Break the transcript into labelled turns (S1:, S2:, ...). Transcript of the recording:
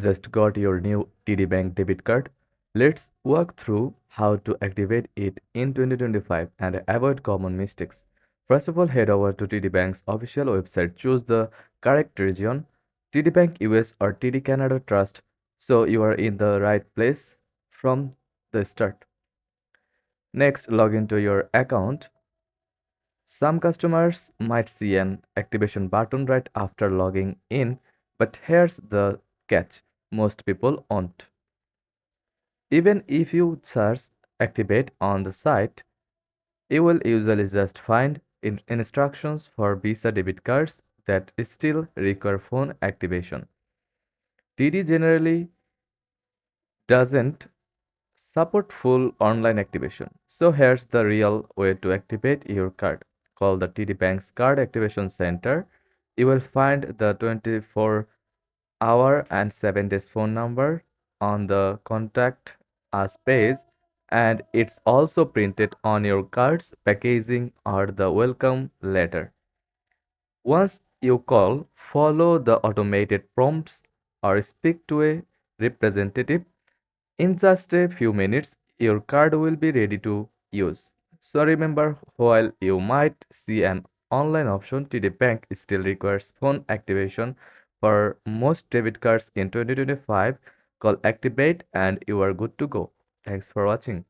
S1: just got your new TD Bank debit card? Let's walk through how to activate it in 2025 and avoid common mistakes. First of all, head over to TD Bank's official website. Choose the correct region, TD Bank US or TD Canada Trust, so you are in the right place from the start. Next, log into your account. Some customers might see an activation button right after logging in, but here's the catch. Most people won't. Even if you search activate on the site, you will usually just find instructions for Visa debit cards that still require phone activation. TD generally doesn't support full online activation. So here's the real way to activate your card. Call the TD Bank's Card Activation Center. You will find the 24-hour and 7 days phone number on the contact us page, and it's also printed on your card's packaging or the welcome letter. Once you call, follow the automated prompts or speak to a representative. In just a few minutes, your card will be ready to use. So remember, while you might see an online option, TD Bank still requires phone activation for most debit cards in 2025. Call Activate and you are good to go. Thanks for watching.